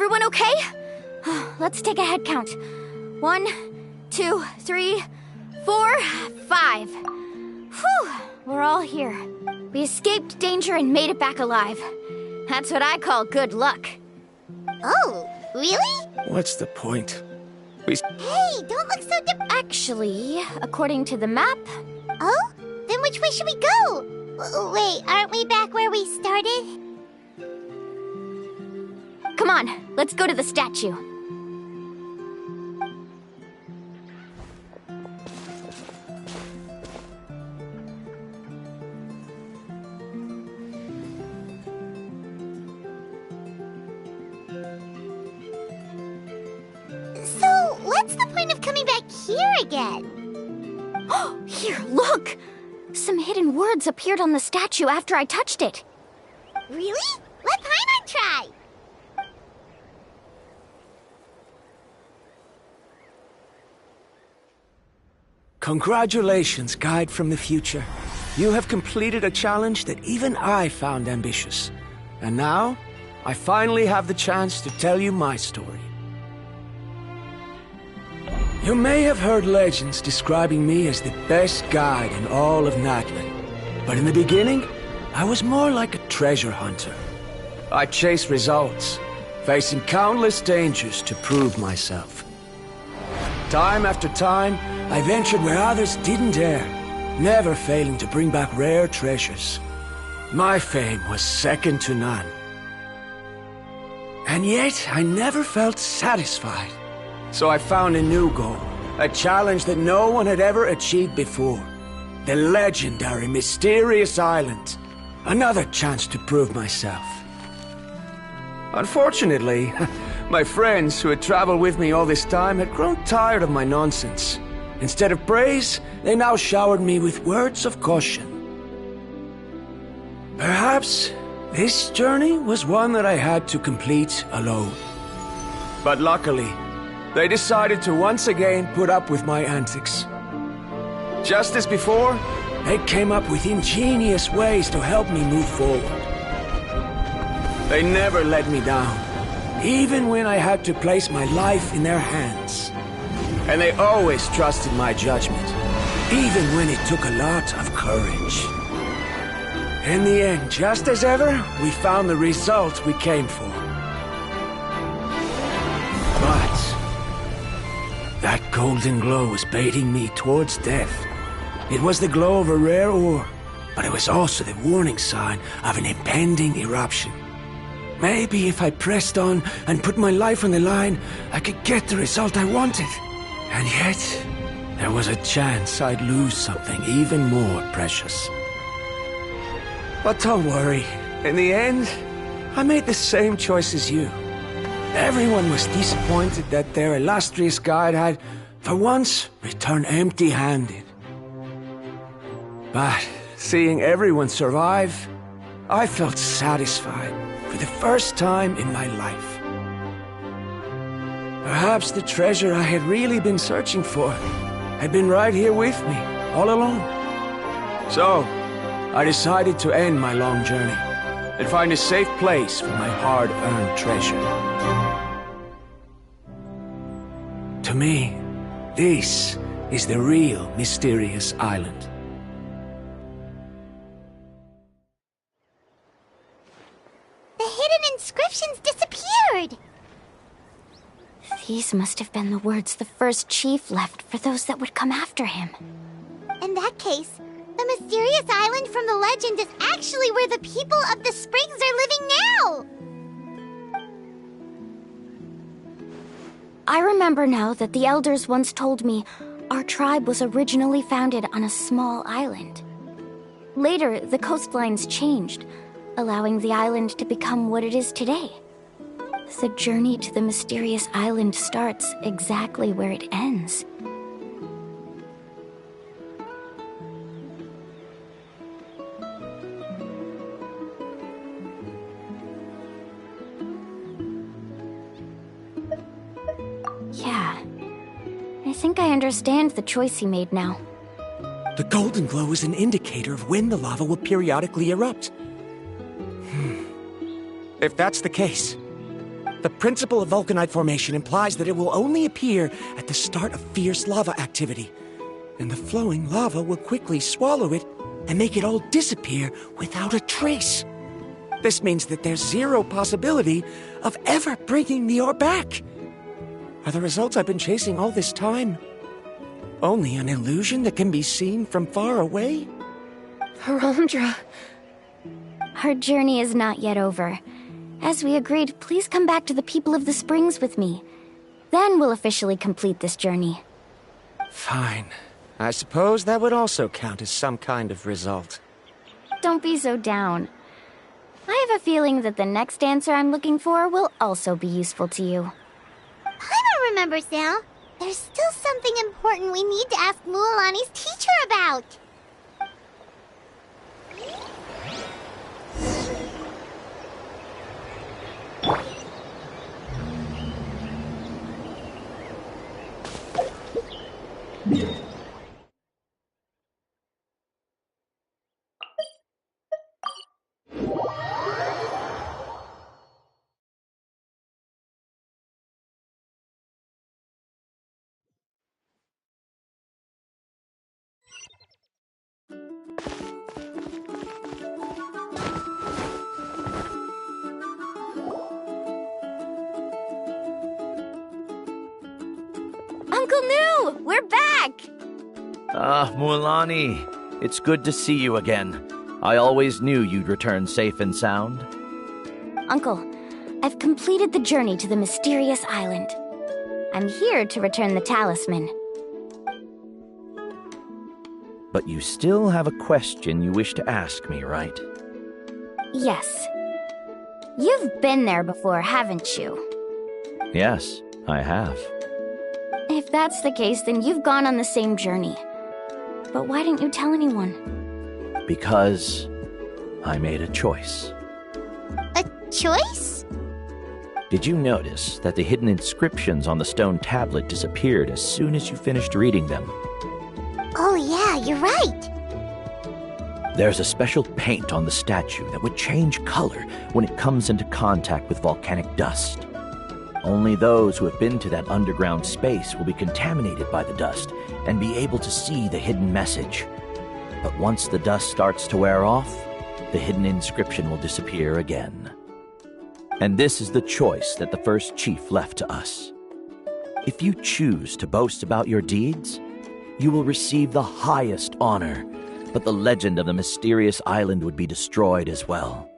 Everyone okay? Let's take a head count. 1, 2, 3, 4, 5. Whew, we're all here. We escaped danger and made it back alive. That's what I call good luck. Oh, really? What's the point? Hey, don't look so Actually, according to the map... Oh? Then which way should we go? Wait, aren't we back where we started? Come on, let's go to the statue. So, what's the point of coming back here again? Here, look! Some hidden words appeared on the statue after I touched it. Really? Let Paimon try! Congratulations, guide from the future. You have completed a challenge that even I found ambitious. And now, I finally have the chance to tell you my story. You may have heard legends describing me as the best guide in all of Natlan. But in the beginning, I was more like a treasure hunter. I chased results, facing countless dangers to prove myself. Time after time, I ventured where others didn't dare, never failing to bring back rare treasures. My fame was second to none. And yet, I never felt satisfied. So I found a new goal, a challenge that no one had ever achieved before. The legendary Mysterious Island. Another chance to prove myself. Unfortunately, my friends who had traveled with me all this time had grown tired of my nonsense. Instead of praise, they now showered me with words of caution. Perhaps this journey was one that I had to complete alone. But luckily, they decided to once again put up with my antics. Just as before, they came up with ingenious ways to help me move forward. They never let me down, even when I had to place my life in their hands. And they always trusted my judgment, even when it took a lot of courage. In the end, just as ever, we found the result we came for. But that golden glow was baiting me towards death. It was the glow of a rare ore, but it was also the warning sign of an impending eruption. Maybe if I pressed on and put my life on the line, I could get the result I wanted. And yet, there was a chance I'd lose something even more precious. But don't worry, in the end, I made the same choice as you. Everyone was disappointed that their illustrious guide had, for once, returned empty-handed. But seeing everyone survive, I felt satisfied for the first time in my life. Perhaps the treasure I had really been searching for had been right here with me, all along. So, I decided to end my long journey and find a safe place for my hard-earned treasure. To me, this is the real Mysterious Island. The hidden inscriptions disappeared! These must have been the words the first chief left for those that would come after him. In that case, the Mysterious Island from the legend is actually where the people of the Springs are living now! I remember now that the elders once told me our tribe was originally founded on a small island. Later, the coastlines changed, allowing the island to become what it is today. The journey to the Mysterious Island starts exactly where it ends. Yeah, I think I understand the choice he made now. The golden glow is an indicator of when the lava will periodically erupt. If that's the case, The principle of vulcanite formation implies that it will only appear at the start of fierce lava activity, and the flowing lava will quickly swallow it and make it all disappear without a trace. This means that there's zero possibility of ever bringing the ore back. Are the results I've been chasing all this time only an illusion that can be seen from far away? Harondra. Our journey is not yet over. As we agreed, please come back to the people of the springs with me. Then we'll officially complete this journey. Fine. I suppose that would also count as some kind of result. Don't be so down. I have a feeling that the next answer I'm looking for will also be useful to you. Paimon remembers now. There's still something important we need to ask Mualani's teacher about. Uncle New! We're back! Mualani, it's good to see you again. I always knew you'd return safe and sound. Uncle, I've completed the journey to the mysterious island. I'm here to return the talisman. But you still have a question you wish to ask me, right? Yes. You've been there before, haven't you? Yes, I have. If that's the case, then you've gone on the same journey. But why didn't you tell anyone? Because I made a choice. A choice? Did you notice that the hidden inscriptions on the stone tablet disappeared as soon as you finished reading them? Oh yeah, you're right. There's a special paint on the statue that would change color when it comes into contact with volcanic dust. Only those who have been to that underground space will be contaminated by the dust and be able to see the hidden message. But once the dust starts to wear off, the hidden inscription will disappear again. And this is the choice that the first chief left to us. If you choose to boast about your deeds, you will receive the highest honor, but the legend of the mysterious island would be destroyed as well.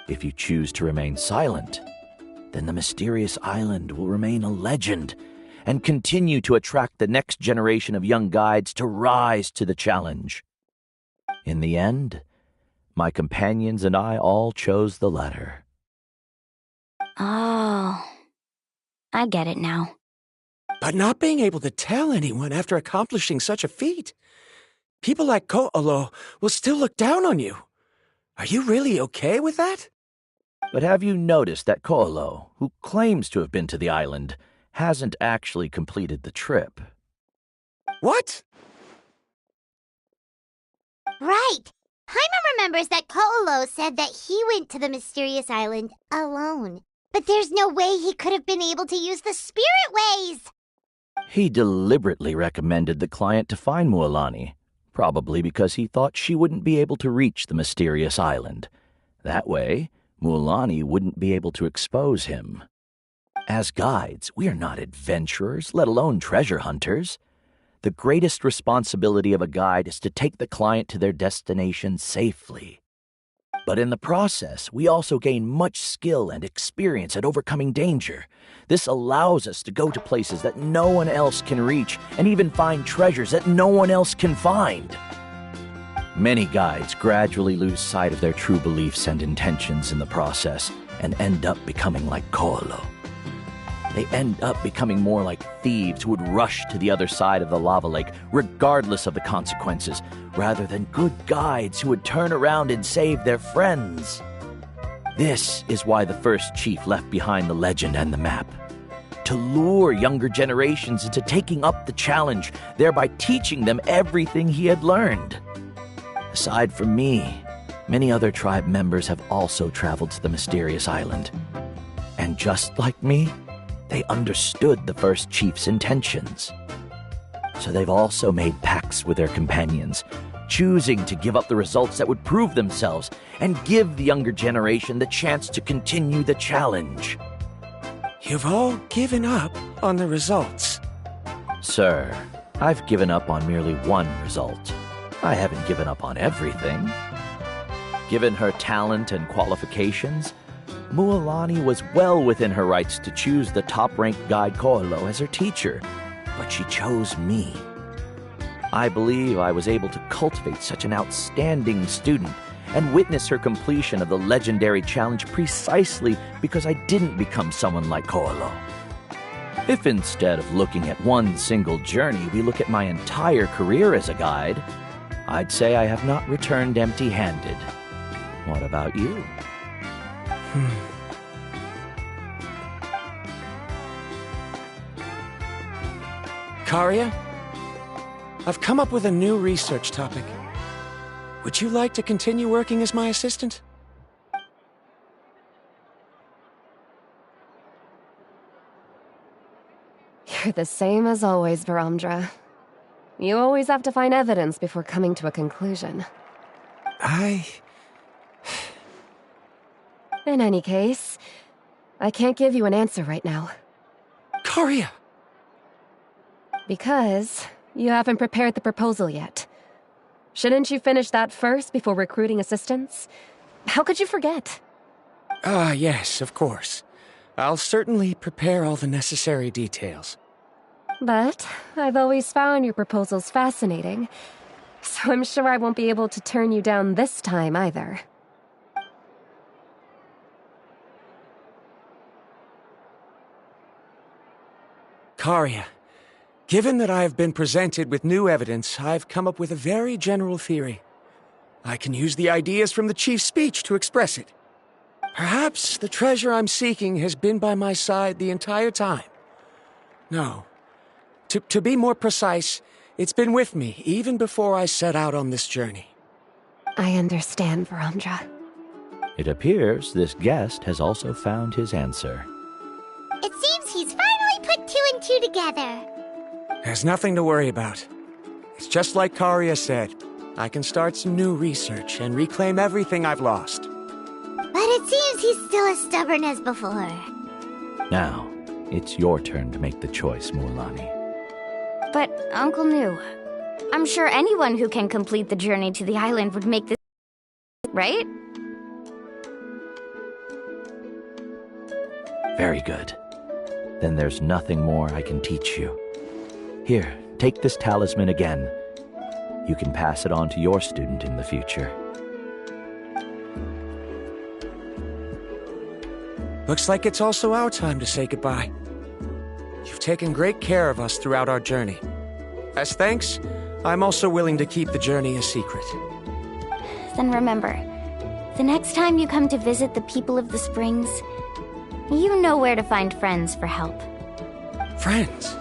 If you choose to remain silent, then the mysterious island will remain a legend and continue to attract the next generation of young guides to rise to the challenge. In the end, my companions and I all chose the latter. Oh, I get it now. But not being able to tell anyone after accomplishing such a feat. People like Ko'olo will still look down on you. Are you really okay with that? But have you noticed that Ko'olo, who claims to have been to the island, hasn't actually completed the trip? What? Right. Paimon remembers that Ko'olo said that he went to the mysterious island alone. But there's no way he could have been able to use the spirit ways. He deliberately recommended the client to find Mualani, probably because he thought she wouldn't be able to reach the mysterious island. That way, Mualani wouldn't be able to expose him. As guides, we are not adventurers, let alone treasure hunters. The greatest responsibility of a guide is to take the client to their destination safely. But in the process, we also gain much skill and experience at overcoming danger. This allows us to go to places that no one else can reach and even find treasures that no one else can find. Many guides gradually lose sight of their true beliefs and intentions in the process and end up becoming like Ko'olo. They end up becoming more like thieves who would rush to the other side of the lava lake regardless of the consequences, rather than good guides who would turn around and save their friends. This is why the first chief left behind the legend and the map. To lure younger generations into taking up the challenge, thereby teaching them everything he had learned. Aside from me, many other tribe members have also traveled to the mysterious island. And just like me, they understood the first chief's intentions. So they've also made pacts with their companions, choosing to give up the results that would prove themselves and give the younger generation the chance to continue the challenge. You've all given up on the results. Sir, I've given up on merely one result. I haven't given up on everything. Given her talent and qualifications, Mualani was well within her rights to choose the top-ranked guide Koalo as her teacher, but she chose me. I believe I was able to cultivate such an outstanding student and witness her completion of the legendary challenge precisely because I didn't become someone like Koalo. If instead of looking at one single journey, we look at my entire career as a guide, I'd say I have not returned empty-handed. What about you? Karia, I've come up with a new research topic. Would you like to continue working as my assistant? You're the same as always, Varamdra. You always have to find evidence before coming to a conclusion. In any case, I can't give you an answer right now. Karia! Because you haven't prepared the proposal yet. Shouldn't you finish that first before recruiting assistants? How could you forget? Yes, of course. I'll certainly prepare all the necessary details. But I've always found your proposals fascinating, so I'm sure I won't be able to turn you down this time either. Karia, given that I have been presented with new evidence, I've come up with a very general theory. I can use the ideas from the chief's speech to express it. Perhaps the treasure I'm seeking has been by my side the entire time. No. To be more precise, it's been with me even before I set out on this journey. I understand, Varamdra. It appears this guest has also found his answer. It seems he's finally put two and two together. There's nothing to worry about. It's just like Karia said. I can start some new research and reclaim everything I've lost. But it seems he's still as stubborn as before. Now, it's your turn to make the choice, Mualani. But, Uncle Nu, I'm sure anyone who can complete the journey to the island would make this, right? Very good. Then there's nothing more I can teach you. Here, take this talisman again. You can pass it on to your student in the future. Looks like it's also our time to say goodbye. You've taken great care of us throughout our journey. As thanks, I'm also willing to keep the journey a secret. Then remember, the next time you come to visit the people of the Springs, you know where to find friends for help. Friends?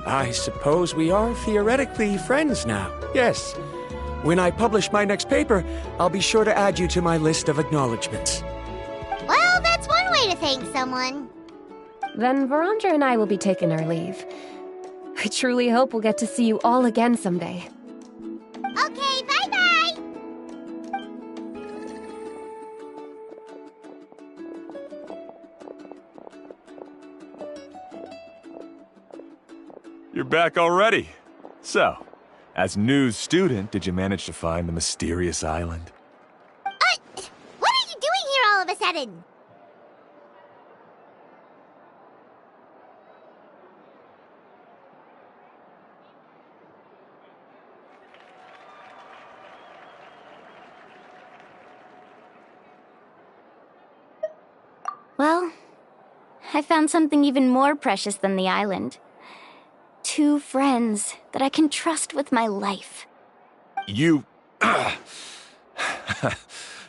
I suppose we are theoretically friends now, yes. When I publish my next paper, I'll be sure to add you to my list of acknowledgements. Well, that's one way to thank someone. Then Varamdra and I will be taking our leave. I truly hope we'll get to see you all again someday. Okay, bye-bye! You're back already. So, as new student, did you manage to find the mysterious island? What are you doing here all of a sudden? Well, I found something even more precious than the island. 2 friends that I can trust with my life. You...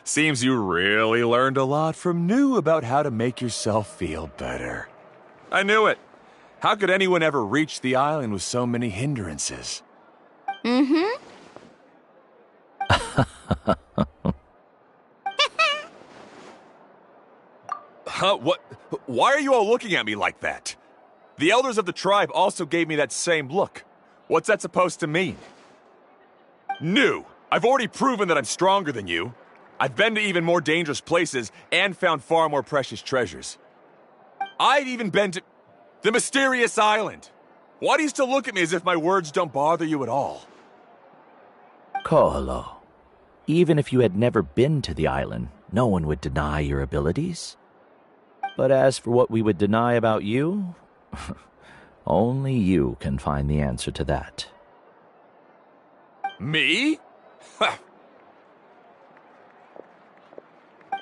Seems you really learned a lot from New about how to make yourself feel better. I knew it. How could anyone ever reach the island with so many hindrances? Mm-hmm. Huh? What? Why are you all looking at me like that? The elders of the tribe also gave me that same look. What's that supposed to mean? New! I've already proven that I'm stronger than you. I've been to even more dangerous places and found far more precious treasures. I've even been to the mysterious island. Why do you still look at me as if my words don't bother you at all? Koholo, even if you had never been to the island, no one would deny your abilities. But as for what we would deny about you, only you can find the answer to that. Me? Ha!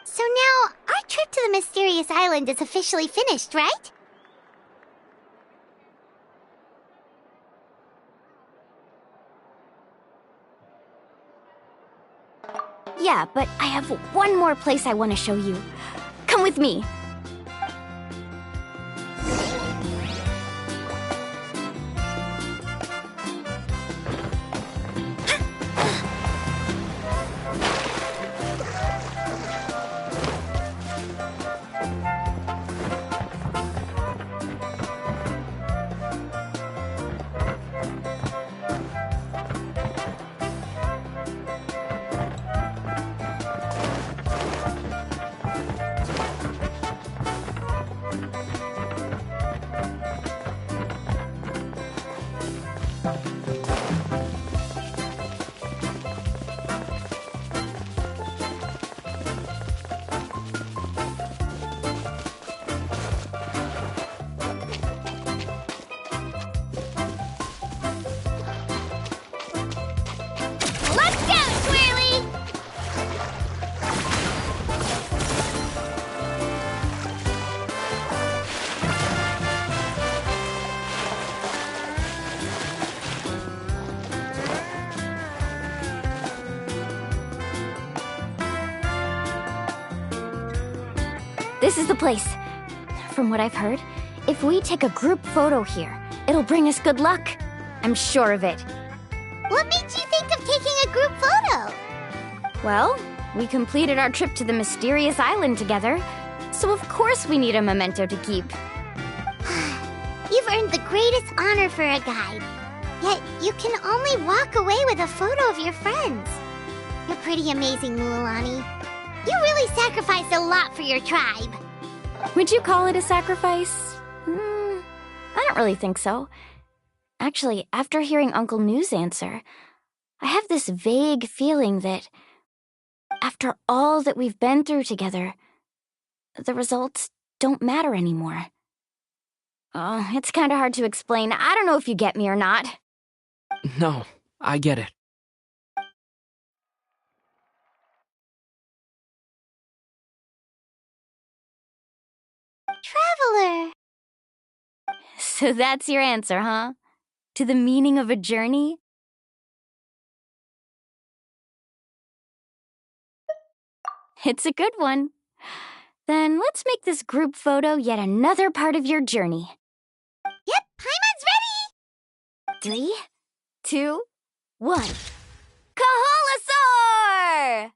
So now, our trip to the mysterious island is officially finished, right? Yeah, but I have one more place I want to show you. Come with me. Let's go, Twirly! This is the place. From what I've heard, if we take a group photo here, it'll bring us good luck. I'm sure of it. What made you think of taking a group photo? Well, we completed our trip to the mysterious island together, so of course we need a memento to keep. You've earned the greatest honor for a guide. Yet, you can only walk away with a photo of your friends. You're pretty amazing, Mualani. You really sacrificed a lot for your tribe. Would you call it a sacrifice? I don't really think so. Actually, after hearing Uncle New's answer, I have this vague feeling that after all that we've been through together, the results don't matter anymore. Oh, it's kind of hard to explain. I don't know if you get me or not. No, I get it. Traveler. So that's your answer, huh? To the meaning of a journey? It's a good one. Then let's make this group photo yet another part of your journey. Yep, Paimon's ready! 3, 2, 1. Kaholosaur!